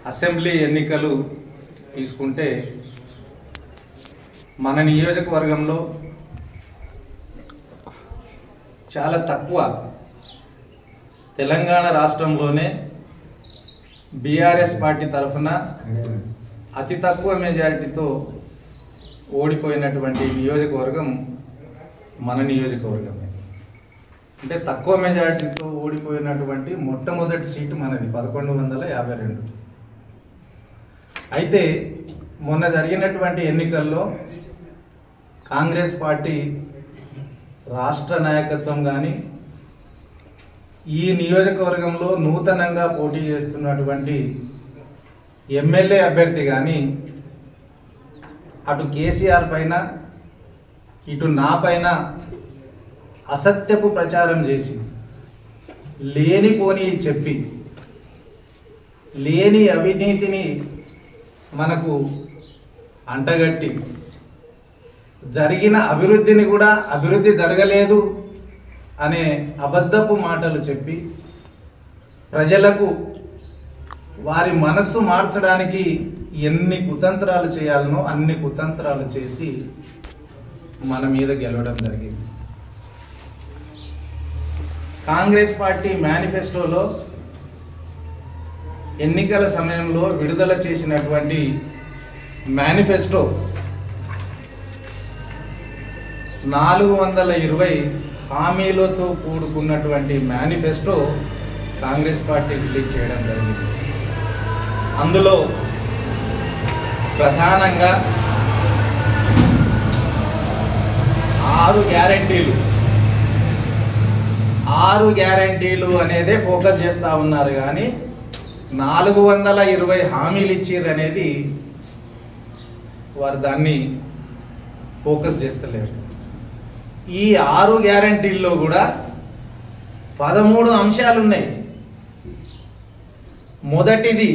Assembly ఎన్నికలు తీసుకుంటే మన నియోజకవర్గంలో చాలా తక్కువ, తెలంగాణ రాష్ట్రంలోనే బీఆర్ఎస్ పార్టీ తరఫున అతి తక్కువ మెజారిటీతో ఓడిపోయినటువంటి నియోజకవర్గం మన నియోజకవర్గమే. అంటే తక్కువ మెజారిటీతో ఓడిపోయినటువంటి మొట్టమొదటి సీటు మనది 1152. అయితే మొన్న జరిగినటువంటి ఎన్నికల్లో కాంగ్రెస్ పార్టీ రాష్ట్ర నాయకత్వం కానీ ఈ నియోజకవర్గంలో నూతనంగా పోటీ చేస్తున్నటువంటి ఎమ్మెల్యే అభ్యర్థి కానీ అటు కేసీఆర్ పైన ఇటు నా పైన అసత్యపు ప్రచారం చేసి లేనిపోని చెప్పి లేని అవినీతిని మనకు అంటగట్టి జరిగిన అభివృద్ధిని కూడా అభివృద్ధి జరగలేదు అనే అబద్ధపు మాటలు చెప్పి ప్రజలకు వారి మనస్సు మార్చడానికి ఎన్ని కుతంత్రాలు చేయాలనో అన్ని కుతంత్రాలు చేసి మన మీద గెలవడం జరిగింది. కాంగ్రెస్ పార్టీ మేనిఫెస్టోలో ఎన్నికల సమయంలో విడుదల చేసినటువంటి మేనిఫెస్టో 420 హామీలతో కూడుకున్నటువంటి మేనిఫెస్టో కాంగ్రెస్ పార్టీ రిలీజ్ చేయడం జరిగింది. అందులో ప్రధానంగా 6 గ్యారంటీలు అనేదే ఫోకస్ చేస్తూ ఉన్నారు. కానీ 420 హామీలు ఇచ్చిర్రు అనేది వారు దాన్ని ఫోకస్ చేస్తలేరు. ఈ 6 గ్యారంటీల్లో కూడా 13 అంశాలు ఉన్నాయి. మొదటిది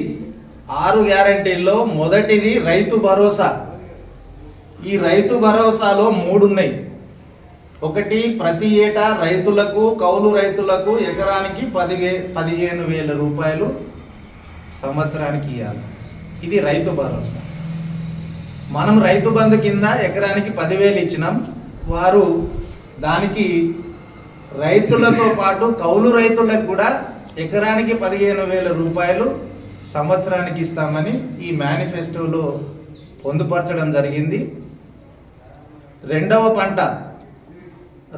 6 గ్యారంటీల్లో మొదటిది రైతు భరోసా. ఈ రైతు భరోసాలో 3 ఉన్నాయి. ఒకటి, ప్రతి ఏటా రైతులకు, కౌలు రైతులకు ఎకరానికి 15,000 రూపాయలు సంవత్సరానికి ఇవ్వాలి. ఇది రైతు భరోసా. మనం రైతు బంధు కింద ఎకరానికి 10,000 ఇచ్చినాం. వారు దానికి రైతులతో పాటు కౌలు రైతులకు కూడా ఎకరానికి 15,000 రూపాయలు సంవత్సరానికి ఇస్తామని ఈ మేనిఫెస్టోలో పొందుపరచడం జరిగింది. రెండవ పంట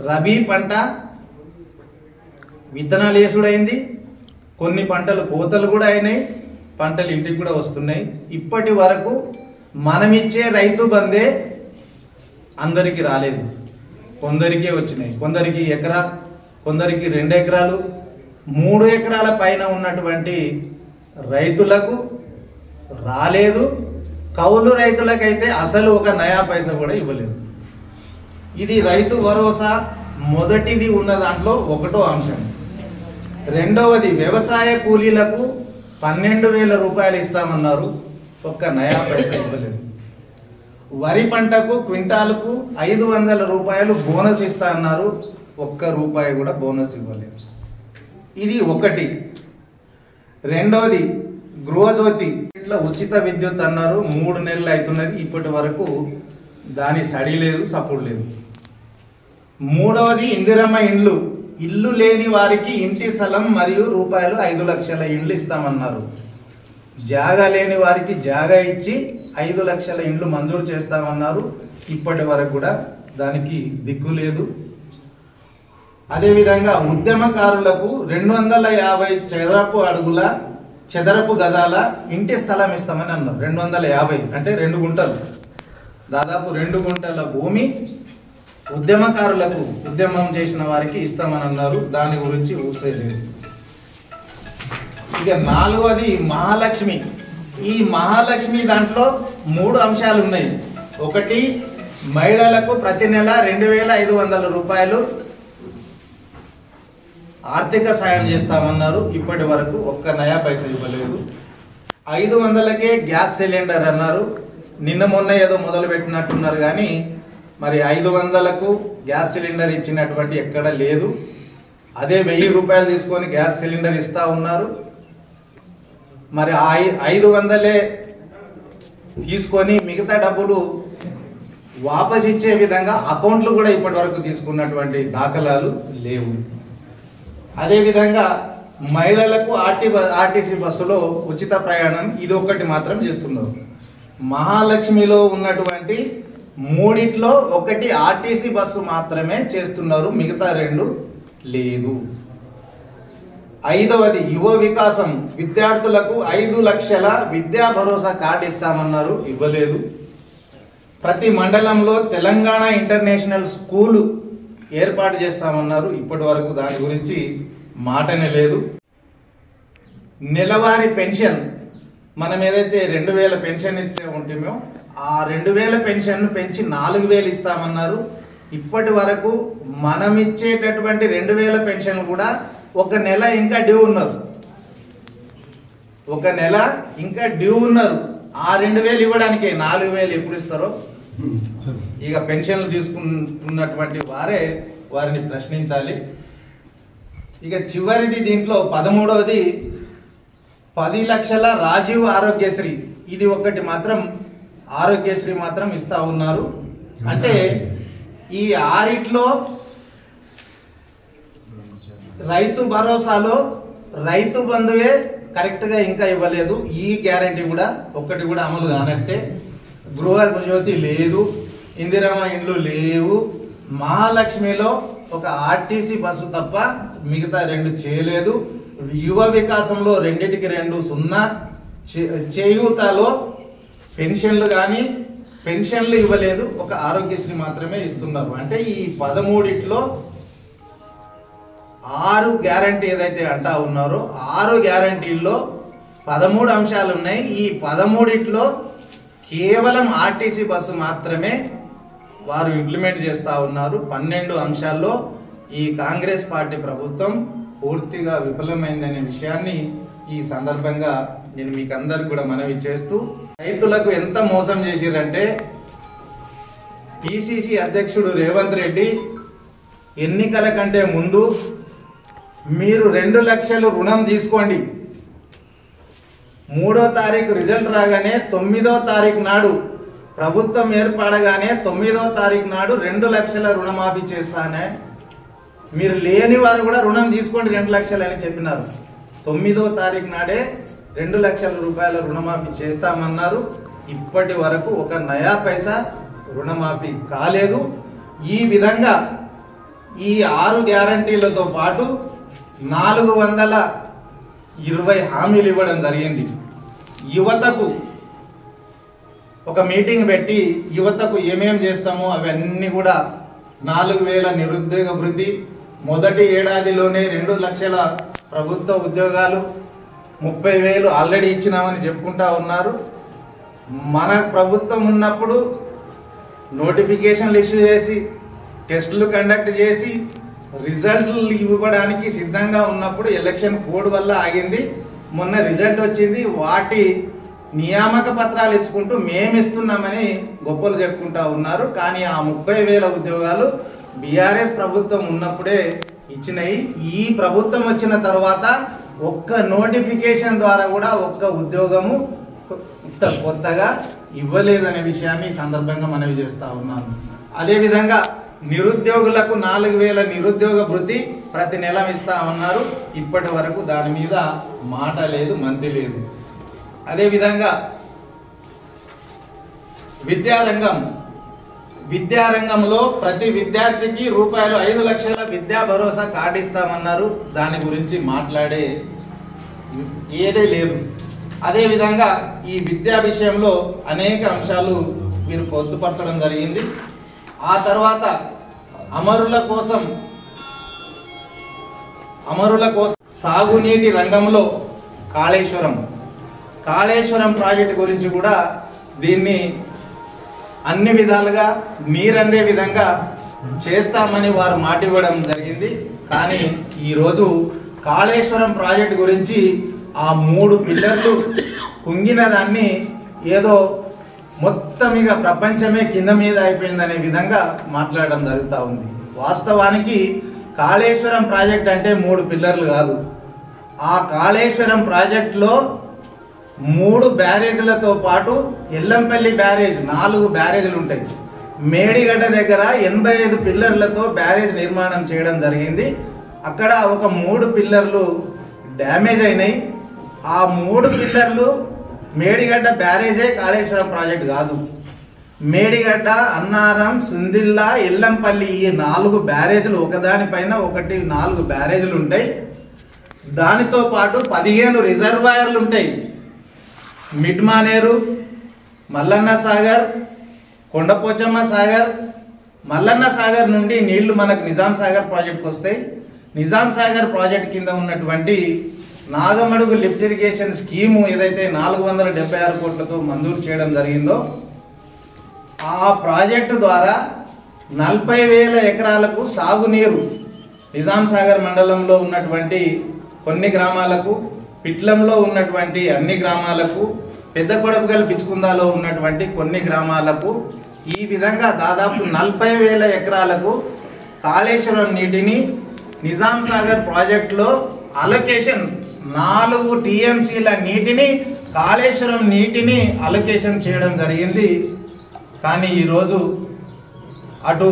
రబీ పంట విత్తనాలు వేసుడైంది. కొన్ని పంటలు కోతలు కూడా అయినాయి, పంటలు ఇంటికి కూడా వస్తున్నాయి. ఇప్పటి వరకు మనమిచ్చే రైతు బందే అందరికీ రాలేదు, కొందరికే వచ్చినాయి. కొందరికి ఎకరా, కొందరికి 2 ఎకరాలు, 3 ఎకరాల పైన ఉన్నటువంటి రైతులకు రాలేదు. కౌలు రైతులకైతే అసలు ఒక నయా పైసా కూడా ఇవ్వలేదు. ఇది రైతు భరోసా మొదటిది ఉన్న దాంట్లో ఒకటో అంశం. రెండవది వ్యవసాయ కూలీలకు 12,000 రూపాయలు ఇస్తామన్నారు, ఒక్క నయా పైసా ఇవ్వలేదు. వరి పంటకు క్వింటాలకు 500 రూపాయలు బోనస్ ఇస్తా అన్నారు, ఒక్క రూపాయి కూడా బోనస్ ఇవ్వలేదు. ఇది ఒకటి. రెండవది గృహజ్యోతి, ఇట్లా ఉచిత విద్యుత్ అన్నారు, 3 నెలలు అవుతున్నది, ఇప్పటి వరకు దాని స్టడీ లేదు, సపోర్ట్ లేదు. మూడవది ఇందిరమ్మ ఇండ్లు, ఇల్లు లేని వారికి ఇంటి స్థలం మరియు రూపాయలు 5 లక్షల ఇండ్లు ఇస్తామన్నారు. జాగా లేని వారికి జాగా ఇచ్చి 5 లక్షల ఇండ్లు మంజూరు చేస్తామన్నారు, ఇప్పటి వరకు కూడా దానికి దిక్కు లేదు. అదేవిధంగా ఉద్యమకారులకు 250 చదరపు గజాల ఇంటి స్థలం ఇస్తామని అన్నారు. 250 అంటే 2 గుంటలు, దాదాపు 2 గుంటల భూమి ఉద్యమకారులకు, ఉద్యమం చేసిన వారికి ఇస్తామని అన్నారు. దాని గురించి ఊసేలేదు. ఇక 4వది మహాలక్ష్మి. ఈ మహాలక్ష్మి దాంట్లో 3 అంశాలు ఉన్నాయి. ఒకటి, మహిళలకు ప్రతి నెల 2,500 రూపాయలు ఆర్థిక సాయం చేస్తామన్నారు, ఇప్పటి వరకు ఒక్క నయా పైసా ఇవ్వలేదు. 500కే గ్యాస్ సిలిండర్ అన్నారు, నిన్న మొన్న ఏదో మొదలు పెట్టినట్టున్నారు. కానీ మరి 500కు గ్యాస్ సిలిండర్ ఇచ్చినటువంటి ఎక్కడ లేదు. అదే 1,000 రూపాయలు తీసుకొని గ్యాస్ సిలిండర్ ఇస్తా ఉన్నారు. మరి 500 తీసుకొని మిగతా డబ్బులు వాపస్ ఇచ్చే విధంగా అకౌంట్లు కూడా ఇప్పటి వరకు తీసుకున్నటువంటి దాఖలాలు లేవు. అదేవిధంగా మహిళలకు ఆర్టీసీ బస్సులో ఉచిత ప్రయాణం ఇది ఒక్కటి మాత్రం చేస్తున్నారు. మహాలక్ష్మిలో ఉన్నటువంటి 3 ఒకటి ఆర్టీసీ బస్సు మాత్రమే చేస్తున్నారు, మిగతా 2 లేదు. 5వది యువ వికాసం, విద్యార్థులకు 5 లక్షల విద్యా భరోసా కార్డు ఇస్తామన్నారు, ఇవ్వలేదు. ప్రతి మండలంలో తెలంగాణ ఇంటర్నేషనల్ స్కూల్ ఏర్పాటు చేస్తామన్నారు, ఇప్పటి వరకు దాని గురించి మాటనే లేదు. నెలవారీ పెన్షన్ మనం ఏదైతే 2000 పెన్షన్ ఇస్తే ఉంటేమో ఆ 2000 పెన్షన్ పెంచి 4000 ఇస్తామన్నారు, ఇప్పటి వరకు మనం ఇచ్చేటటువంటి 2000 పెన్షన్ కూడా ఒక నెల ఇంకా డ్యూ ఉన్నారు, ఒక నెల ఇంకా డ్యూ ఉన్నారు. ఆ 2000 ఇవ్వడానికి 4000 ఎప్పుడు ఇస్తారో ఇక పెన్షన్లు తీసుకుంటున్నటువంటి వారిని ప్రశ్నించాలి. ఇక చివరిది దీంట్లో 13వది 10 లక్షల రాజీవ్ ఆరోగ్యశ్రీ, ఇది ఒకటి మాత్రం ఆరోగ్యశ్రీ మాత్రం ఇస్తా ఉన్నారు. అంటే ఈ 6 రైతు భరోసాలో రైతు బంధువే కరెక్ట్ గా ఇంకా ఇవ్వలేదు, ఈ గ్యారంటీ కూడా ఒక్కటి కూడా అమలు కానట్టే. గృహ జ్యోతి లేదు, ఇందిరమ్మ ఇండ్లు లేవు, మహాలక్ష్మిలో ఒక ఆర్టీసీ బస్సు తప్ప మిగతా 2 చేయలేదు. యువ వికాసంలో 2కి 2 0, చేయూతలో పెన్షన్లు కానీ పెన్షన్లు ఇవ్వలేదు, ఒక ఆరోగ్యశ్రీ మాత్రమే ఇస్తున్నారు. అంటే ఈ 13లో 6 గ్యారంటీ ఏదైతే అంటా ఉన్నారో 6 గ్యారంటీల్లో 13 అంశాలు ఉన్నాయి. ఈ 13లో కేవలం ఆర్టీసీ బస్సు మాత్రమే వారు ఇంప్లిమెంట్ చేస్తా ఉన్నారు. 12 అంశాల్లో ఈ కాంగ్రెస్ పార్టీ ప్రభుత్వం పూర్తిగా విఫలమైందనే విషయాన్ని ఈ సందర్భంగా నేను మీకు అందరికి కూడా మనవి చేస్తూ, రైతులకు ఎంత మోసం చేసిరంటే పిసిసి అధ్యక్షుడు రేవంత్ రెడ్డి ఎన్నికల కంటే ముందు మీరు 2 లక్షలు రుణం తీసుకోండి, 3వ తారీఖు రిజల్ట్ రాగానే 9వ తారీఖు నాడు ప్రభుత్వం ఏర్పడగానే 9వ తారీఖు నాడు 2 లక్షల రుణమాఫీ చేస్తానే, మీరు లేని వారు కూడా రుణం తీసుకోండి 2 లక్షలు అని చెప్పినారు. 9వ తారీఖు నాడే 2 లక్షల రూపాయల రుణమాఫీ చేస్తామన్నారు. ఇప్పటి వరకు ఒక నయా పైసా రుణమాఫీ కాలేదు. ఈ విధంగా ఈ 6 గ్యారంటీలతో పాటు 420 హామీలు ఇవ్వడం జరిగింది. యువతకు ఒక మీటింగ్ పెట్టి యువతకు ఏమేం చేస్తామో అవన్నీ కూడా 4000 నిరుద్యోగ వృద్ధి, మొదటి ఏడాదిలోనే 2 లక్షల ప్రభుత్వ ఉద్యోగాలు, 30,000 ఆల్రెడీ ఇచ్చినామని చెప్పుకుంటా ఉన్నారు. మన ప్రభుత్వం ఉన్నప్పుడు నోటిఫికేషన్లు ఇష్యూ చేసి టెస్టులు కండక్ట్ చేసి రిజల్ట్లు ఇవ్వడానికి సిద్ధంగా ఉన్నప్పుడు ఎలక్షన్ కోడ్ వల్ల ఆగింది. మొన్న రిజల్ట్ వచ్చింది, వాటి నియామక పత్రాలు ఇచ్చుకుంటూ మేమిస్తున్నామని గొప్పలు చెప్పుకుంటా ఉన్నారు. కానీ ఆ 30,000 ఉద్యోగాలు బీఆర్ఎస్ ప్రభుత్వం ఉన్నప్పుడే ఇచ్చినాయి. ఈ ప్రభుత్వం వచ్చిన తర్వాత ఒక్క నోటిఫికేషన్ ద్వారా కూడా ఒక్క ఉద్యోగము కొత్తగా ఇవ్వలేదనే విషయాన్ని సందర్భంగా మనవి చేస్తా ఉన్నాను. అదేవిధంగా నిరుద్యోగులకు 4,000 నిరుద్యోగ వృద్ధి ప్రతి నెల ఇస్తామన్నారు. ఇప్పటి వరకు దాని మీద మాట లేదు, మంతి లేదు. అదేవిధంగా విద్యారంగంలో ప్రతి విద్యార్థికి రూపాయలు 5 లక్షల విద్యా భరోసా కార్డు ఇస్తామన్నారు. దాని గురించి మాట్లాడే ఏదే లేదు. అదేవిధంగా ఈ విద్యా విషయంలో అనేక అంశాలు వీరు పొందుపరచడం జరిగింది. ఆ తర్వాత అమరుల కోసం సాగునీటి రంగంలో కాళేశ్వరం ప్రాజెక్టు గురించి కూడా దీన్ని అన్ని విధాలుగా నీరందే విధంగా చేస్తామని వారు మాట ఇవ్వడం జరిగింది. కానీ ఈరోజు కాళేశ్వరం ప్రాజెక్టు గురించి ఆ 3 పిల్లర్లు కుంగిన దాన్ని ఏదో మొత్తం ఇక ప్రపంచమే కింద మీద అయిపోయిందనే విధంగా మాట్లాడడం జరుగుతూ ఉంది. వాస్తవానికి కాళేశ్వరం ప్రాజెక్ట్ అంటే 3 పిల్లర్లు కాదు. ఆ కాళేశ్వరం ప్రాజెక్టులో 3 బ్యారేజ్లతో పాటు ఎల్లంపల్లి బ్యారేజ్ 4 బ్యారేజ్లు ఉంటాయి. మేడిగడ్డ దగ్గర 85 పిల్లర్లతో బ్యారేజ్ నిర్మాణం చేయడం జరిగింది. అక్కడ ఒక 3 పిల్లర్లు డ్యామేజ్ అయినాయి. ఆ 3 పిల్లర్లు మేడిగడ్డ బ్యారేజే, కాళేశ్వరం ప్రాజెక్ట్ కాదు. మేడిగడ్డ, అన్నారం, సుందిల్లా, ఎల్లంపల్లి ఈ 4 బ్యారేజ్లు ఒకదానిపైన ఒకటి 4 బ్యారేజ్లు ఉంటాయి. దానితో పాటు 15 రిజర్వాయర్లు ఉంటాయి. మిడ్మానేరు, మల్లన్న సాగర్, కొండపోచమ్మ సాగర్, మల్లన్న సాగర్ నుండి నీళ్లు మనకు నిజాం సాగర్ ప్రాజెక్ట్కి వస్తాయి. నిజాం సాగర్ ప్రాజెక్ట్ కింద ఉన్నటువంటి నాగమడుగు లిఫ్ట్ ఇరిగేషన్ స్కీము ఏదైతే 476 కోట్లతో మంజూరు చేయడం జరిగిందో ఆ ప్రాజెక్టు ద్వారా 40,000 ఎకరాలకు సాగునీరు నిజాం సాగర్ మండలంలో ఉన్నటువంటి కొన్ని గ్రామాలకు, పిట్లంలో ఉన్నటువంటి అన్ని గ్రామాలకు, పెద్ద కొడపగల్ బిచ్చుకుందాలో ఉన్నటువంటి కొన్ని గ్రామాలకు, ఈ విధంగా దాదాపు 40,000 ఎకరాలకు కాళేశ్వరం నీటిని నిజాం సాగర్ ప్రాజెక్టులో అలొకేషన్ 4 టీఎంసీల నీటిని కాళేశ్వరం నీటిని అలొకేషన్ చేయడం జరిగింది. కానీ ఈరోజు అటు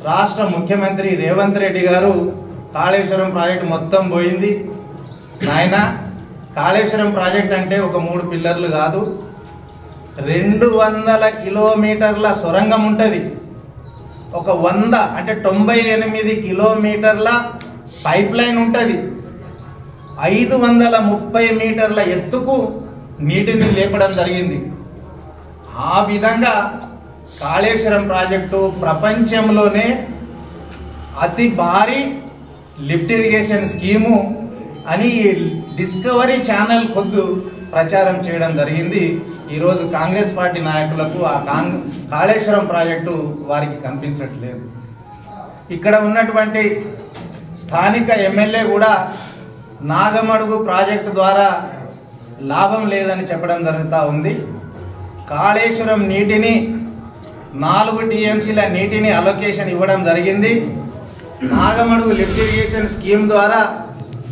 రాష్ట్ర ముఖ్యమంత్రి రేవంత్ రెడ్డి గారు కాళేశ్వరం ప్రాజెక్టు మొత్తం పోయింది. నాయన, కాళేశ్వరం ప్రాజెక్ట్ అంటే ఒక 3 పిల్లర్లు కాదు, 200 కిలోమీటర్ల సొరంగం ఉంటుంది. ఒక 100 అంటే 98 కిలోమీటర్ల పైప్ లైన్ ఉంటుంది. 530 మీటర్ల ఎత్తుకు నీటిని లేపడం జరిగింది. ఆ విధంగా కాళేశ్వరం ప్రాజెక్టు ప్రపంచంలోనే అతి భారీ లిఫ్ట్ ఇరిగేషన్ స్కీము అని డిస్కవరీ ఛానల్ కొద్దు ప్రచారం చేయడం జరిగింది. ఈరోజు కాంగ్రెస్ పార్టీ నాయకులకు ఆ కాళేశ్వరం ప్రాజెక్టు వారికి కనిపించట్లేదు. ఇక్కడ ఉన్నటువంటి స్థానిక ఎమ్మెల్యే కూడా నాగమడుగు ప్రాజెక్టు ద్వారా లాభం లేదని చెప్పడం జరుగుతూ ఉంది. కాళేశ్వరం నీటిని 4 టీఎంసీల నీటిని అలొకేషన్ ఇవ్వడం జరిగింది. నాగమడుగు లిఫ్ట్ ఇరిగేషన్ స్కీమ్ ద్వారా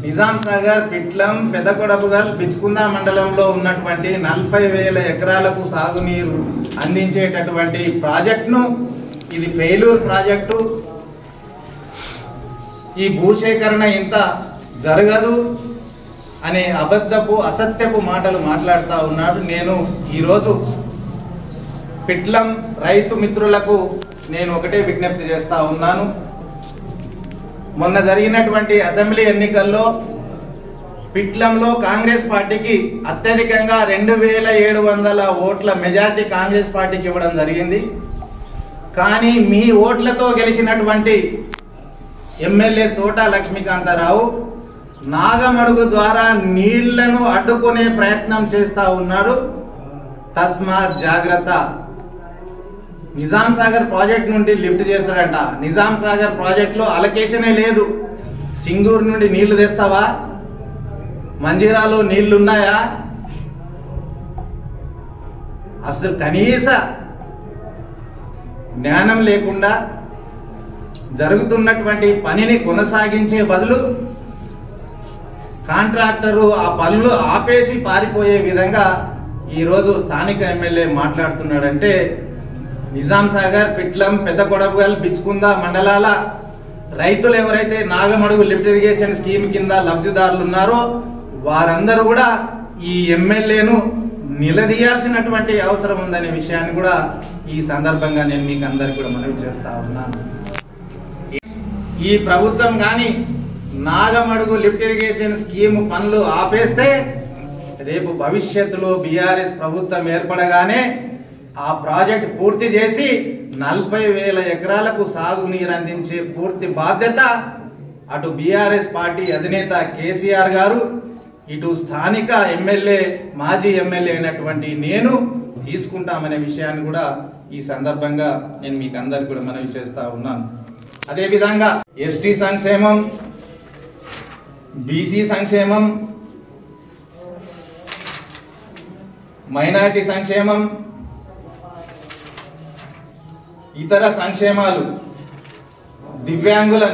నిజాం సాగర్, పిట్లం, పెద్దకొడపుగల్, బిచ్చుకుందా మండలంలో ఉన్నటువంటి 40,000 ఎకరాలకు సాగునీరు అందించేటటువంటి ప్రాజెక్టును ఇది ఫెయిల్యూర్ ప్రాజెక్టు. ఈ భూసేకరణ ఇంత జరగదు అనే అసత్యపు మాటలు మాట్లాడుతూ ఉన్నాడు. నేను ఈరోజు పిట్లం రైతు మిత్రులకు నేను ఒకటే విజ్ఞప్తి చేస్తా ఉన్నాను. మొన్న జరిగినటువంటి అసెంబ్లీ ఎన్నికల్లో పిట్లంలో కాంగ్రెస్ పార్టీకి అత్యధికంగా 2,700 ఓట్ల మెజార్టీ కాంగ్రెస్ పార్టీకి ఇవ్వడం జరిగింది. కానీ మీ ఓట్లతో గెలిచినటువంటి ఎమ్మెల్యే తోట లక్ష్మీకాంతారావు నాగమడుగు ద్వారా నీళ్లను అడ్డుకునే ప్రయత్నం చేస్తా ఉన్నాడు. తస్మాత్ జాగ్రత్త. నిజాం సాగర్ ప్రాజెక్ట్ నుండి లిఫ్ట్ చేస్తాడంట. నిజాం సాగర్ ప్రాజెక్టులో అలొకేషనే లేదు. సింగూరు నుండి నీళ్లు తెస్తావా? మంజీరాలో నీళ్లున్నాయా? అసలు కనీస జ్ఞానం లేకుండా జరుగుతున్నటువంటి పనిని కొనసాగించే బదులు కాంట్రాక్టరు ఆ పనులు ఆపేసి పారిపోయే విధంగా ఈరోజు స్థానిక ఎమ్మెల్యే మాట్లాడుతున్నాడంటే నిజాం సాగర్, పిట్లం, పెద్ద కొడపుగల్, బిచ్చుకుందా మండలాల రైతులు ఎవరైతే నాగమడుగు లిఫ్ట్ ఇరిగేషన్ స్కీమ్ కింద లబ్ధిదారులు ఉన్నారో వారందరూ కూడా ఈ ఎమ్మెల్యేను నిలదీయాల్సినటువంటి అవసరం ఉందనే విషయాన్ని కూడా ఈ సందర్భంగా నేను మీకు అందరికి కూడా మనవి చేస్తా ఉన్నాను. ఈ ప్రభుత్వం కానీ నాగమడుగు లిఫ్ట్ ఇరిగేషన్ స్కీమ్ పనులు ఆపేస్తే రేపు భవిష్యత్తులో బీఆర్ఎస్ ప్రభుత్వం ఏర్పడగానే ఆ ప్రాజెక్ట్ పూర్తి చేసి 40,000 ఎకరాలకు సాగునీరు అందించే పూర్తి బాధ్యత అటు బీఆర్ఎస్ పార్టీ అధినేత కేసీఆర్ గారు, ఇటు స్థానిక ఎమ్మెల్యే, మాజీ ఎమ్మెల్యే అయినటువంటి నేను తీసుకుంటామనే విషయాన్ని కూడా ఈ సందర్భంగా నేను మీకు అందరికి కూడా మనవి చేస్తా ఉన్నాను. అదేవిధంగా ఎస్టీ సంక్షేమం, బీసీ సంక్షేమం, మైనారిటీ సంక్షేమం, ఇతర సంక్షేమాలు, దివ్యాంగుల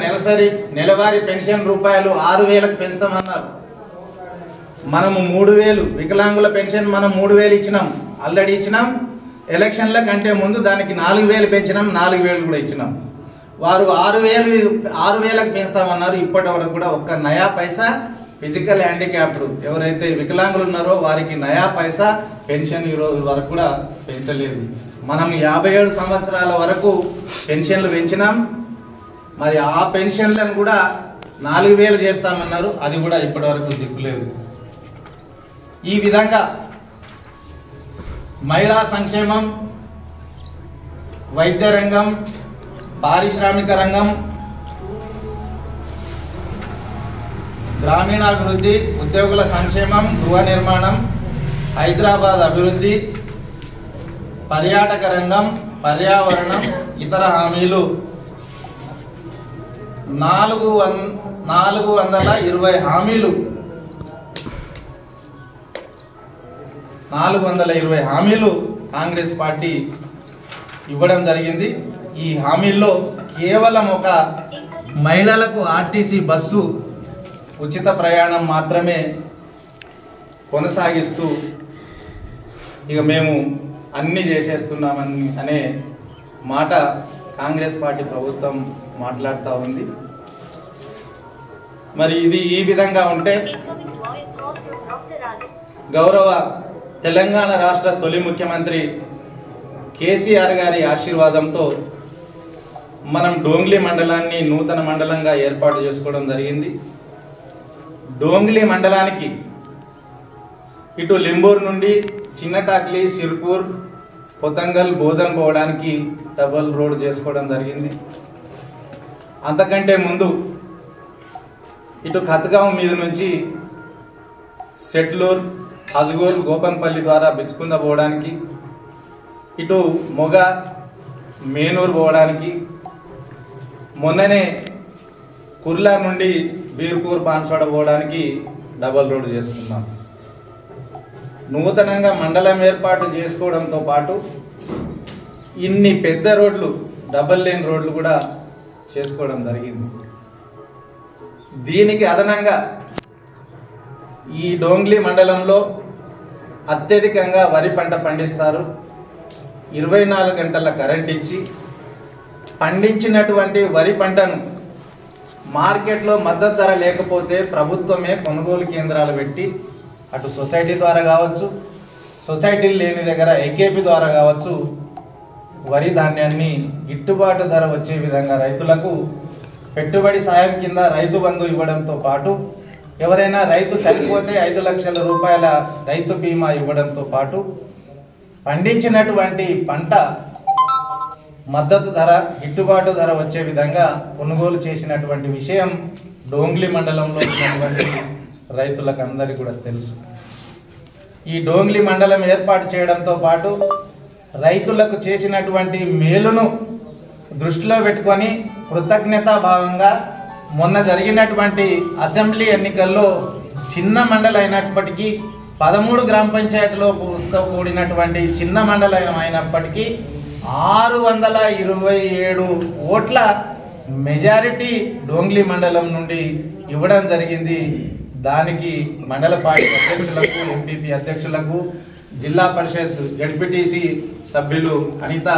నెలవారీ పెన్షన్ రూపాయలు 6,000కు పెంచుతామన్నారు. మనము 3000 వికలాంగుల పెన్షన్ మనం 3000 ఇచ్చినాం, ఆల్రెడీ ఇచ్చినాం. ఎలక్షన్ల కంటే ముందు దానికి 4000 పెంచినాం, 4000 కూడా ఇచ్చినాం. వారు 6000కి పెంచుతామన్నారు. ఇప్పటి వరకు కూడా ఒక్క నయా పైసా ఫిజికల్ హ్యాండిక్యాప్డ్ ఎవరైతే వికలాంగులు ఉన్నారో వారికి నయా పైసా పెన్షన్ ఈ రోజు వరకు కూడా పెంచలేదు. మనం 57 సంవత్సరాల వరకు పెన్షన్లు పెంచినాం. మరి ఆ పెన్షన్లను కూడా 4000 చేస్తామన్నారు. అది కూడా ఇప్పటి వరకు దిక్కులేదు. ఈ విధంగా మహిళా సంక్షేమం, వైద్య రంగం, పారిశ్రామిక రంగం, గ్రామీణాభివృద్ధి, ఉద్యోగుల సంక్షేమం, గృహ నిర్మాణం, హైదరాబాద్ అభివృద్ధి, పర్యాటక రంగం, పర్యావరణం, ఇతర హామీలు 420 హామీలు 420 హామీలు కాంగ్రెస్ పార్టీ ఇవ్వడం జరిగింది. ఈ హామీల్లో కేవలం ఒక మహిళలకు ఆర్టీసీ బస్సు ఉచిత ప్రయాణం మాత్రమే కొనసాగిస్తూ ఇక మేము అన్ని చేసేస్తున్నామని అనే మాట కాంగ్రెస్ పార్టీ ప్రభుత్వం మాట్లాడుతూ ఉంది. మరి ఇది ఈ విధంగా ఉంటే గౌరవ తెలంగాణ రాష్ట్ర తొలి ముఖ్యమంత్రి కేసీఆర్ గారి ఆశీర్వాదంతో మనం డోంగ్లీ మండలాన్ని నూతన మండలంగా ఏర్పాటు చేసుకోవడం జరిగింది. డోంగ్లీ మండలానికి ఇటు లింబూర్ నుండి చిన్నటాక్లీ, సిర్పూర్, కొతంగల్, బోధన్ పోవడానికి డబుల్ రోడ్ చేసుకోవడం జరిగింది. అంతకంటే ముందు ఇటు ఖత్గాం మీద నుంచి సెట్లూర్, అజ్గూర్, గోపన్పల్లి ద్వారా బిచ్చుకుంద పోవడానికి, ఇటు మొగ, మేనూరు పోవడానికి, మొన్ననే కుర్లా నుండి బీర్పూర్, బాన్స్వాడ పోవడానికి డబల్ రోడ్ చేసుకున్నాం. నూతనంగా మండలం ఏర్పాటు చేసుకోవడంతో పాటు ఇన్ని పెద్ద రోడ్లు, డబల్ లేన్ రోడ్లు కూడా చేసుకోవడం జరిగింది. దీనికి అదనంగా ఈ డోంగ్లీ మండలంలో అత్యధికంగా వరి పంట పండిస్తారు. 24 గంటల కరెంట్ ఇచ్చి పండించినటువంటి వరి పంటను మార్కెట్లో మద్దతు ధర లేకపోతే ప్రభుత్వమే కొనుగోలు కేంద్రాలు పెట్టి అటు సొసైటీ ద్వారా కావచ్చు, సొసైటీలు లేని దగ్గర ఏకేపీ ద్వారా కావచ్చు, వరి ధాన్యాన్ని గిట్టుబాటు ధర వచ్చే విధంగా రైతులకు పెట్టుబడి సాయం కింద రైతు బంధు ఇవ్వడంతో పాటు ఎవరైనా రైతు చనిపోతే 5 లక్షల రూపాయల రైతు బీమా ఇవ్వడంతో పాటు పండించినటువంటి పంట మద్దతు ధర, గిట్టుబాటు ధర వచ్చే విధంగా కొనుగోలు చేసినటువంటి విషయం డోంగ్లీ మండలంలో ఉన్నటువంటి రైతులకు అందరికీ కూడా తెలుసు. ఈ డోంగ్లీ మండలం ఏర్పాటు చేయడంతో పాటు రైతులకు చేసినటువంటి మేలును దృష్టిలో పెట్టుకొని కృతజ్ఞతా భావంగా మొన్న జరిగినటువంటి అసెంబ్లీ ఎన్నికల్లో చిన్న మండలం అయినప్పటికీ 13 గ్రామ పంచాయతీలో కూడినటువంటి చిన్న మండలం అయినప్పటికీ 627 ఓట్ల మెజారిటీ డోంగ్లీ మండలం నుండి ఇవ్వడం జరిగింది. దానికి మండల పార్టీ అధ్యక్షులకు, ఎంపీపీ అధ్యక్షులకు, జిల్లా పరిషత్ జడ్పీటీసీ సభ్యులు అనిత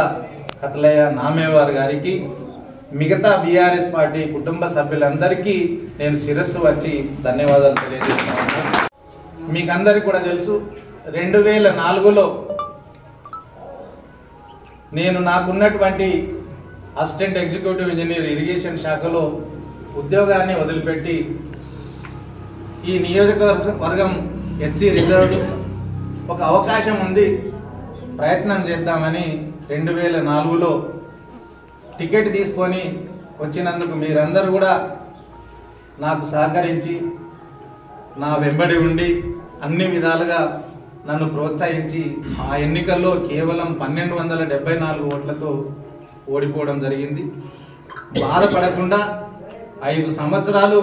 కతలయ్య నామేవార్ గారికి, మిగతా బీఆర్ఎస్ పార్టీ కుటుంబ సభ్యులందరికీ నేను శిరస్సు వచ్చి ధన్యవాదాలు తెలియజేస్తున్నాను. మీకు అందరికీ కూడా తెలుసు, 2004లో నేను నాకున్నటువంటి అసిస్టెంట్ ఎగ్జిక్యూటివ్ ఇంజనీర్ ఇరిగేషన్ శాఖలో ఉద్యోగాన్ని వదిలిపెట్టి ఈ నియోజకవర్గం ఎస్సీ రిజర్వ్ ఒక అవకాశం ఉంది, ప్రయత్నం చేద్దామని 2004లో టికెట్ తీసుకొని వచ్చినందుకు మీరందరూ కూడా నాకు సహకరించి నా వెంబడి ఉండి అన్ని విధాలుగా నన్ను ప్రోత్సహించి ఆ ఎన్నికల్లో కేవలం 1274 ఓట్లతో ఓడిపోవడం జరిగింది. బాధపడకుండా 5 సంవత్సరాలు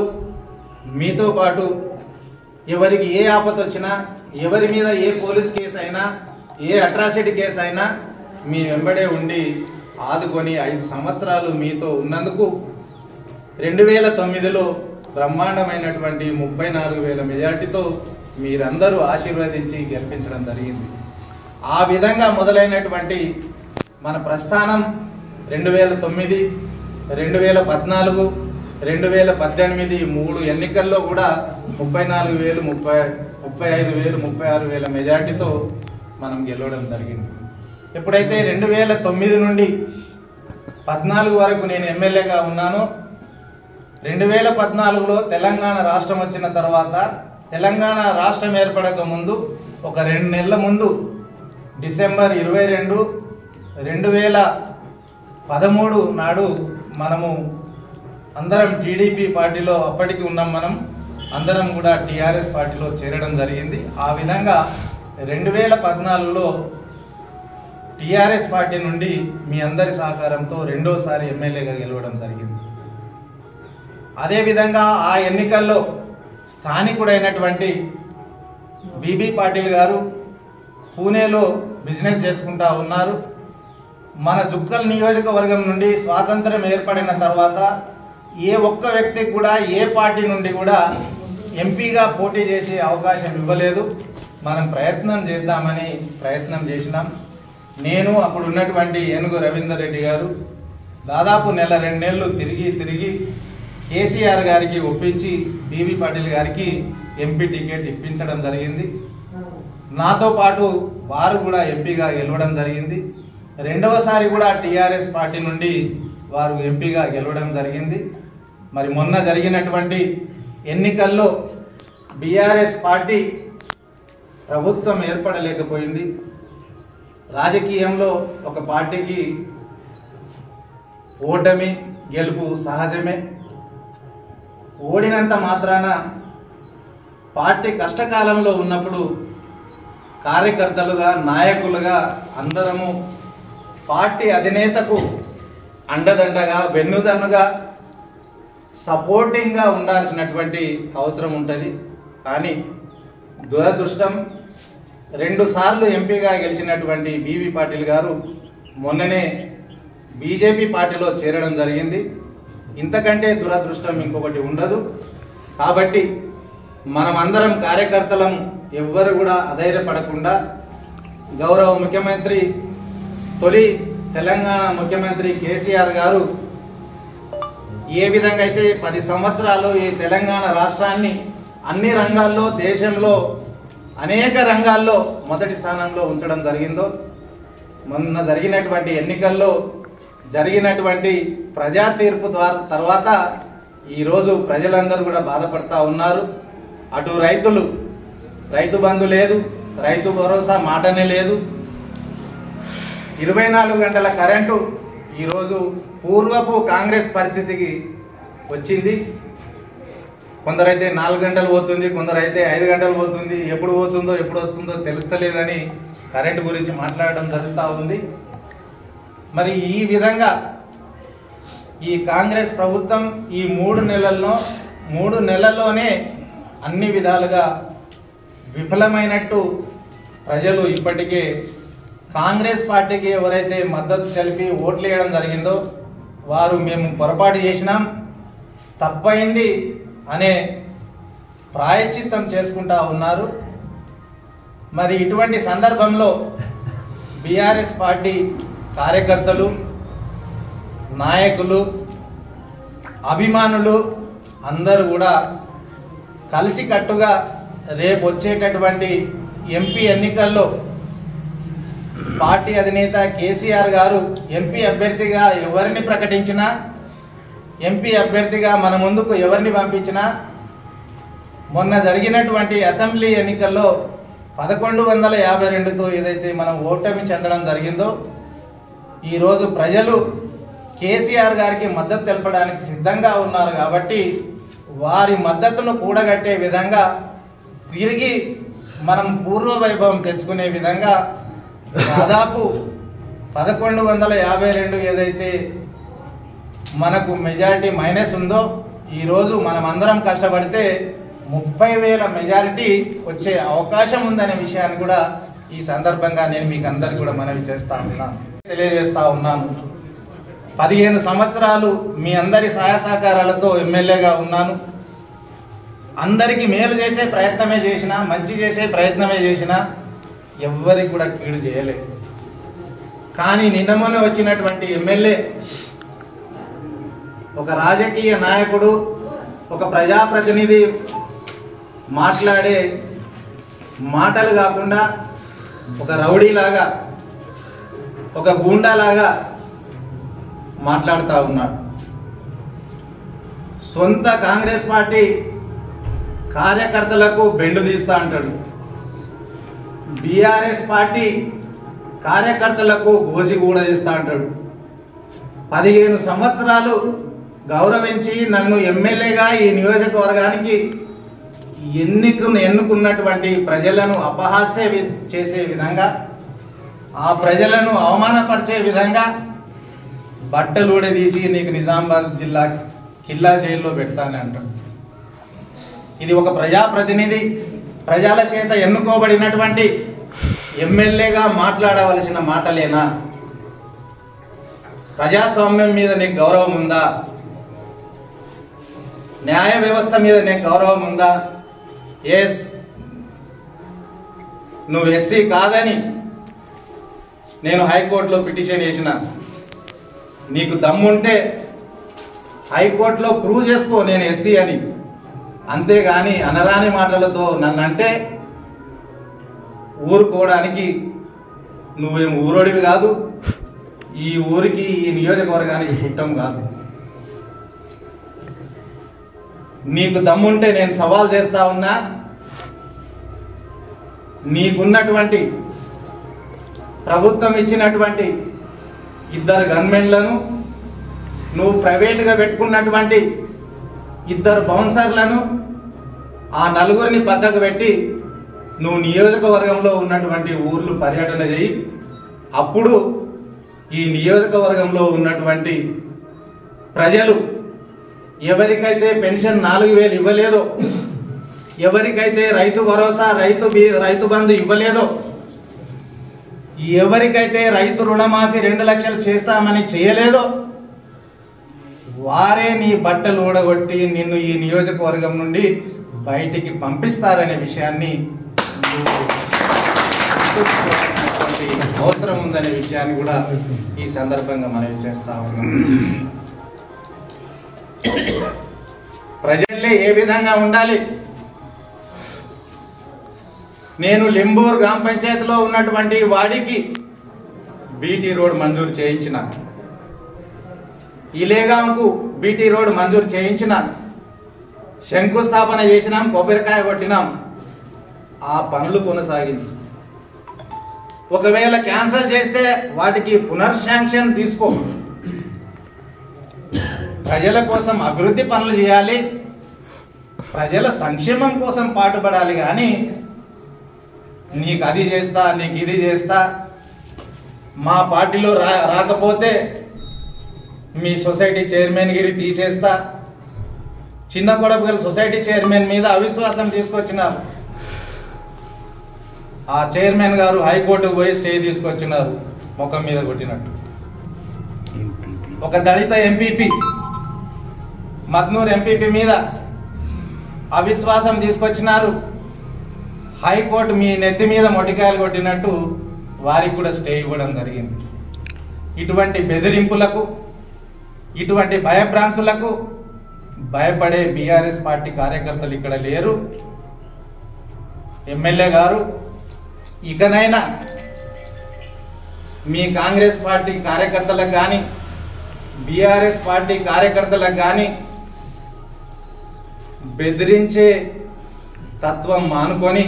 మీతో పాటు ఎవరికి ఏ ఆపద వచ్చినా, ఎవరి మీద ఏ పోలీస్ కేసు అయినా, ఏ అట్రాసిటీ కేసు అయినా మీ వెంబడే ఉండి ఆదుకొని 5 సంవత్సరాలు మీతో ఉన్నందుకు 2009లో బ్రహ్మాండమైనటువంటి 34,000 మెజార్టీతో మీరందరూ ఆశీర్వదించి గెలిపించడం జరిగింది. ఆ విధంగా మొదలైనటువంటి మన ప్రస్థానం 2009, 2014, 2018 3 ఎన్నికల్లో కూడా 34,000, 35,000, 36,000 మెజార్టీతో మనం గెలవడం జరిగింది. ఎప్పుడైతే 2009 నుండి 14 వరకు నేను ఎమ్మెల్యేగా ఉన్నానో, 2014లో తెలంగాణ రాష్ట్రం వచ్చిన తర్వాత, తెలంగాణ రాష్ట్రం ఏర్పడక ముందు ఒక 2 నెలల ముందు డిసెంబర్ 22, 2013 నాడు మనము అందరం టీడీపీ పార్టీలో అప్పటికి ఉన్నాం. మనం అందరం కూడా టీఆర్ఎస్ పార్టీలో చేరడం జరిగింది. ఆ విధంగా 2014లో టీఆర్ఎస్ పార్టీ నుండి మీ అందరి సహకారంతో రెండోసారి ఎమ్మెల్యేగా గెలవడం జరిగింది. అదేవిధంగా ఆ ఎన్నికల్లో స్థానికుడైనటువంటి బీబీ పాటిల్ గారు పూణేలో బిజినెస్ చేసుకుంటా ఉన్నారు. మన జుక్కల్ నియోజకవర్గం నుండి స్వాతంత్రం ఏర్పడిన తర్వాత ఏ ఒక్క వ్యక్తికి కూడా ఏ పార్టీ నుండి కూడా ఎంపీగా పోటీ చేసే అవకాశం ఇవ్వలేదు. మనం ప్రయత్నం చేద్దామని ప్రయత్నం చేసినాం. నేను అప్పుడు ఉన్నటువంటి ఏనుగు రవీందర్ రెడ్డి గారు దాదాపు 1-2 నెలలు తిరిగి కేసీఆర్ గారికి ఒప్పించి బీబీ పాటిల్ గారికి ఎంపీ టికెట్ ఇప్పించడం జరిగింది. నాతో పాటు వారు కూడా ఎంపీగా గెలవడం జరిగింది. రెండవసారి కూడా టీఆర్ఎస్ పార్టీ నుండి వారు ఎంపీగా గెలవడం జరిగింది. మరి మొన్న జరిగినటువంటి ఎన్నికల్లో బీఆర్ఎస్ పార్టీ ప్రభుత్వం ఏర్పడలేకపోయింది. రాజకీయంలో ఒక పార్టీకి ఓటమి గెలుపు సహజమే. ఓడినంత మాత్రాన పార్టీ కష్టకాలంలో ఉన్నప్పుడు కార్యకర్తలుగా, నాయకులుగా అందరము పార్టీ అధినేతకు అండదండగా, వెన్నుదన్నుగా, సపోర్టింగ్గా ఉండాల్సినటువంటి అవసరం ఉంటుంది. కానీ దురదృష్టం 2 సార్లు ఎంపీగా గెలిచినటువంటి బీబీ పాటిల్ గారు మొన్ననే బీజేపీ పార్టీలో చేరడం జరిగింది. ఇంతకంటే దురదృష్టం ఇంకొకటి ఉండదు. కాబట్టి మనమందరం కార్యకర్తలం ఎవ్వరు కూడా అధైర్యపడకుండా గౌరవ ముఖ్యమంత్రి, తొలి తెలంగాణ ముఖ్యమంత్రి కేసీఆర్ గారు ఏ విధంగా అయితే 10 సంవత్సరాలు ఈ తెలంగాణ రాష్ట్రాన్ని అన్ని రంగాల్లో, దేశంలో అనేక రంగాల్లో మొదటి స్థానంలో ఉంచడం జరిగిందో, మొన్న జరిగినటువంటి ఎన్నికల్లో జరిగినటువంటి ప్రజా తీర్పు తర్వాత ఈరోజు ప్రజలందరూ కూడా బాధపడతా ఉన్నారు. అటు రైతు బంధు లేదు, రైతు భరోసా మాటనే లేదు, 24 గంటల కరెంటు ఈరోజు పూర్వపు కాంగ్రెస్ పరిస్థితికి వచ్చింది. కొందరైతే 4 గంటలు పోతుంది, కొందరైతే 5 గంటలు పోతుంది. ఎప్పుడు పోతుందో ఎప్పుడు వస్తుందో తెలుస్తలేదని కరెంటు గురించి మాట్లాడడం జరుగుతూ ఉంది. మరి ఈ విధంగా ఈ కాంగ్రెస్ ప్రభుత్వం ఈ 3 నెలల్లోనే అన్ని విధాలుగా విఫలమైనట్టు ప్రజలు ఇప్పటికే కాంగ్రెస్ పార్టీకి ఎవరైతే మద్దతు తెలిపి ఓట్లు వేయడం జరిగిందో వారు మేము పొరపాటు చేసినాం, తప్పైంది అనే ప్రాయశ్చిత్తం చేసుకుంటా ఉన్నారు. మరి ఇటువంటి సందర్భంలో బీఆర్ఎస్ పార్టీ కార్యకర్తలు, నాయకులు, అభిమానులు అందరూ కూడా కలిసికట్టుగా రేపు వచ్చేటటువంటి ఎంపీ ఎన్నికల్లో పార్టీ అధినేత కేసీఆర్ గారు ఎంపీ అభ్యర్థిగా ఎవరిని ప్రకటించినా, ఎంపీ అభ్యర్థిగా మన ముందుకు ఎవరిని పంపించినా, మొన్న జరిగినటువంటి అసెంబ్లీ ఎన్నికల్లో 1152తో ఏదైతే మనం ఓటమి చెందడం జరిగిందో, ఈరోజు ప్రజలు కేసీఆర్ గారికి మద్దతు తెలపడానికి సిద్ధంగా ఉన్నారు. కాబట్టి వారి మద్దతును కూడగట్టే విధంగా తిరిగి మనం పూర్వ వైభవం తెచ్చుకునే విధంగా దాదాపు 1152 ఏదైతే మనకు మెజారిటీ మైనస్ ఉందో, ఈరోజు మనం అందరం కష్టపడితే 30,000 మెజారిటీ వచ్చే అవకాశం ఉందనే విషయాన్ని కూడా ఈ సందర్భంగా నేను మీకు అందరికి కూడా మనవి తెలియజేస్తా ఉన్నాను. 15 సంవత్సరాలు మీ అందరి సహాయ సహకారాలతో ఎమ్మెల్యేగా ఉన్నాను. అందరికీ మేలు చేసే ప్రయత్నమే చేసినా, మంచి చేసే ప్రయత్నమే చేసినా ఎవ్వరికి కూడా కీడు చేయలేదు. కానీ నిన్న మొన్న వచ్చినటువంటి ఎమ్మెల్యే ఒక రాజకీయ నాయకుడు, ఒక ప్రజాప్రతినిధి మాట్లాడే మాటలు కాకుండా ఒక రౌడీలాగా, ఒక గూండాలాగా మాట్లాడుతూ ఉన్నాడు. సొంత కాంగ్రెస్ పార్టీ కార్యకర్తలకు బెండు తీస్తా అంటాడు. బీఆర్ఎస్ పార్టీ కార్యకర్తలకు గోసి కూడా తీస్తా అంటాడు. 15 సంవత్సరాలు గౌరవించి నన్ను ఎమ్మెల్యేగా ఈ నియోజకవర్గానికి ఎన్నుకున్నటువంటి ప్రజలను చేసే విధంగా, ఆ ప్రజలను అవమానపరిచే విధంగా బట్టలు ఊడదీసి నీకు నిజామాబాద్ జిల్లా కిల్లా జైల్లో పెడతానే అంటాడు. ఇది ఒక ప్రజాప్రతినిధి, ప్రజల చేత ఎన్నుకోబడినటువంటి ఎమ్మెల్యేగా మాట్లాడవలసిన మాటలేనా? ప్రజాస్వామ్యం మీద నీకు గౌరవం ఉందా? న్యాయ వ్యవస్థ మీద నీకు గౌరవం ఉందా? ఎస్, నువ్వు ఎస్సీ కాదని నేను హైకోర్టులో పిటిషన్ చేసిన. నీకు దమ్ముంటే హైకోర్టులో ప్రూవ్ చేసుకో నేను ఎస్సీ అని. అంతేగాని అనరాని మాటలతో నన్నంటే ఊరుకోవడానికి నువ్వేం ఊరోడివి కాదు, ఈ ఊరికి ఈ నియోజకవర్గానికి చుట్టం కాదు. నీకు దమ్ముంటే నేను సవాల్ చేస్తా ఉన్నా, నీకున్నటువంటి ప్రభుత్వం ఇచ్చినటువంటి 2 గన్మెన్లను, నువ్వు ప్రైవేటుగా పెట్టుకున్నటువంటి 2 బౌన్సర్లను, ఆ 4గురిని పక్కకు పెట్టి నువ్వు నియోజకవర్గంలో ఉన్నటువంటి ఊర్లు పర్యటన చేయి. అప్పుడు ఈ నియోజకవర్గంలో ఉన్నటువంటి ప్రజలు ఎవరికైతే పెన్షన్ 4000 ఇవ్వలేదో, ఎవరికైతే రైతు భరోసా, రైతు బంధు ఇవ్వలేదో, ఎవరికైతే రైతు రుణమాఫీ 2 లక్షలు చేస్తామని చేయలేదో, వారే నీ బట్టలు ఊడగొట్టి నిన్ను ఈ నియోజకవర్గం నుండి బయటికి పంపిస్తారనే విషయాన్ని అవసరం ఉందనే విషయాన్ని కూడా ఈ సందర్భంగా మనవి చేస్తా ఉన్నాం. ప్రజలే ఏ విధంగా ఉండాలి? నేను లింబూర్ గ్రామ పంచాయతీలో ఉన్నటువంటి వాడికి బీటీ రోడ్ మంజూరు చేయించిన, ఇలేగాంకు బీటీ రోడ్ మంజూరు చేయించిన, శంకుస్థాపన చేసినాం, కొబ్బరికాయ కొట్టినాం. ఆ పనులు కొనసాగించు. ఒకవేళ క్యాన్సిల్ చేస్తే వాటికి పునర్శాంక్షన్ తీసుకో. ప్రజల కోసం అభివృద్ధి పనులు చేయాలి, ప్రజల సంక్షేమం కోసం పాటుపడాలి. కానీ నీకు అది చేస్తా, నీకు ఇది చేస్తా, మా పార్టీలో రాకపోతే మీ సొసైటీ చైర్మన్ గిరి తీసేస్తా. చిన్న కొడపగల సొసైటీ చైర్మన్ మీద అవిశ్వాసం తీసుకొచ్చినారు. ఆ చైర్మన్ గారు హైకోర్టుకు పోయి స్టే తీసుకొచ్చినారు, ముఖం మీద కొట్టినట్టు. ఒక దళిత ఎంపీపీ, మద్నూర్ ఎంపీపీ మీద అవిశ్వాసం తీసుకొచ్చినారు. హైకోర్టు మీ నెత్తి మీద మొటికాయలు కొట్టినట్టు వారికి కూడా స్టే ఇవ్వడం జరిగింది. ఇటువంటి బెదిరింపులకు, ఇటువంటి భయభ్రాంతులకు భయపడే బీఆర్ఎస్ పార్టీ కార్యకర్తలు ఇక్కడ లేరు. ఎమ్మెల్యే గారు, ఇకనైనా మీ కాంగ్రెస్ పార్టీ కార్యకర్తలకు కానీ, బీఆర్ఎస్ పార్టీ కార్యకర్తలకు కానీ బెదిరించే తత్వం మానుకొని,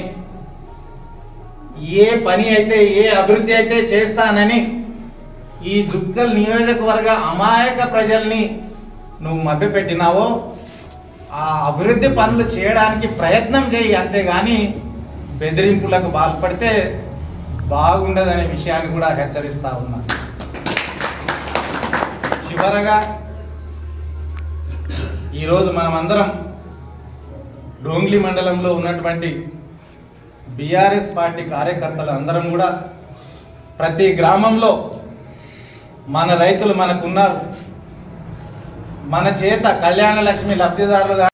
ఏ పని అయితే, ఏ అభివృద్ధి అయితే చేస్తానని ఈ జుక్కల్ నియోజకవర్గ అమాయక ప్రజల్ని నువ్వు మభ్యపెట్టినావో ఆ అభివృద్ధి పనులు చేయడానికి ప్రయత్నం చేయి. అంతేగాని బెదిరింపులకు పాల్పడితే బాగుండదనే విషయాన్ని కూడా హెచ్చరిస్తా ఉన్నా. చివరగా ఈరోజు మనమందరం డోంగ్లీ మండలంలో ఉన్నటువంటి బీఆర్ఎస్ పార్టీ కార్యకర్తలు అందరం కూడా ప్రతి గ్రామంలో మన రైతులు మనకున్నారు, మన చేత కళ్యాణ లక్ష్మి లబ్ధిదారులుగా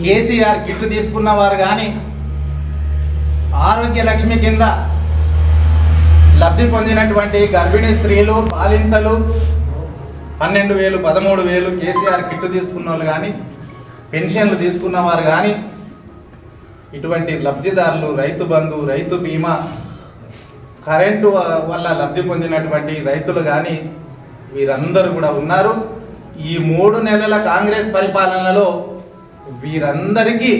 కేసీఆర్ కిట్ తీసుకున్న వారు కానీ, ఆరోగ్య లక్ష్మి కింద లబ్ధి పొందినటువంటి గర్భిణీ స్త్రీలు, బాలింతలు 12,000 13,000 కేసీఆర్ కిట్ తీసుకున్న వాళ్ళు కానీ, పెన్షన్లు తీసుకున్న వారు కానీ, ఇటువంటి లబ్ధిదారులు, రైతు బంధు, రైతు బీమా, కరెంటు వల్ల లబ్ధి పొందినటువంటి రైతులు కానీ వీరందరూ కూడా ఉన్నారు. ఈ 3 నెలల కాంగ్రెస్ పరిపాలనలో వీరందరికీ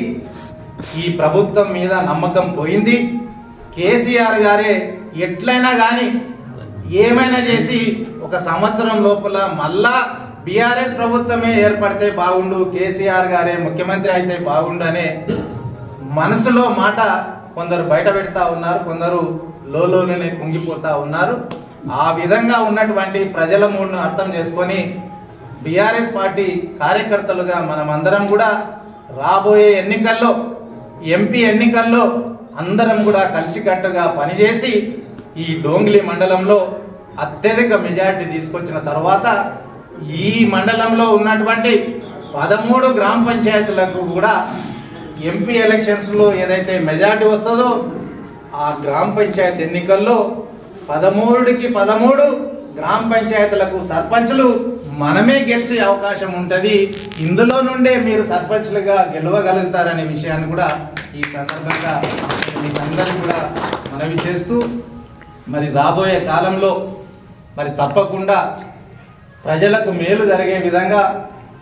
ఈ ప్రభుత్వం మీద నమ్మకం పోయింది. కేసీఆర్ గారే ఎట్లయినా కానీ ఏమైనా చేసి 1 సంవత్సరం లోపల మళ్ళా బీఆర్ఎస్ ప్రభుత్వమే ఏర్పడితే బాగుండు, కేసీఆర్ గారే ముఖ్యమంత్రి అయితే బాగుండు అనే మనసులో మాట కొందరు బయట పెడతా ఉన్నారు, కొందరు లోలోనే కుంగిపోతా ఉన్నారు. ఆ విధంగా ఉన్నటువంటి ప్రజల మూడును అర్థం చేసుకొని బీఆర్ఎస్ పార్టీ కార్యకర్తలుగా మనమందరం కూడా రాబోయే ఎన్నికల్లో, ఎంపీ ఎన్నికల్లో అందరం కూడా కలిసికట్టుగా పనిచేసి ఈ డోంగ్లీ మండలంలో అత్యధిక మెజారిటీ తీసుకొచ్చిన తర్వాత ఈ మండలంలో ఉన్నటువంటి 13 గ్రామ పంచాయతీలకు కూడా ఎంపీ ఎలక్షన్స్లో ఏదైతే మెజారిటీ వస్తుందో ఆ గ్రామ పంచాయతీ ఎన్నికల్లో 13కి 13 గ్రామ పంచాయతీలకు సర్పంచ్లు మనమే గెలిచే అవకాశం ఉంటుంది. ఇందులో నుండే మీరు సర్పంచ్లుగా గెలవగలుగుతారనే విషయాన్ని కూడా ఈ సందర్భంగా మీకందరికీ కూడా మనవి చేస్తూ, మరి రాబోయే కాలంలో మరి తప్పకుండా ప్రజలకు మేలు జరిగే విధంగా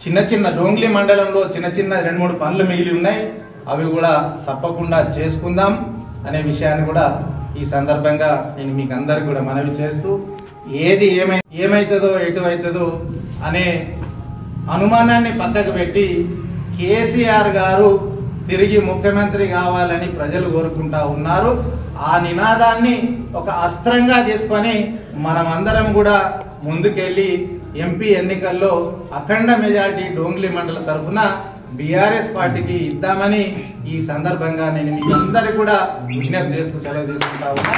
చిన్న చిన్న డోంగ్లీ మండలంలో చిన్న 2-3 పనులు మిగిలి ఉన్నాయి, అవి కూడా తప్పకుండా చేసుకుందాం అనే విషయాన్ని కూడా ఈ సందర్భంగా నేను మీకు అందరికి కూడా మనవి చేస్తూ, ఏది ఏమైతుందో ఎటు అవుతుందో అనే అనుమానాన్ని పక్కకు పెట్టి కేసీఆర్ గారు తిరిగి ముఖ్యమంత్రి కావాలని ప్రజలు కోరుకుంటా ఉన్నారు. ఆ నినాదాన్ని ఒక అస్త్రంగా తీసుకొని మనమందరం కూడా ముందుకెళ్ళి ఎంపీ ఎన్నికల్లో అఖండ మెజారిటీ డోంగ్లీ మండల తరఫున బీఆర్ఎస్ పార్టీకి ఇద్దామని ఈ సందర్భంగా నేను మీ అందరికీ కూడా విజ్ఞప్తి చేస్తూ సెలవు తీసుకుంటా ఉన్నా.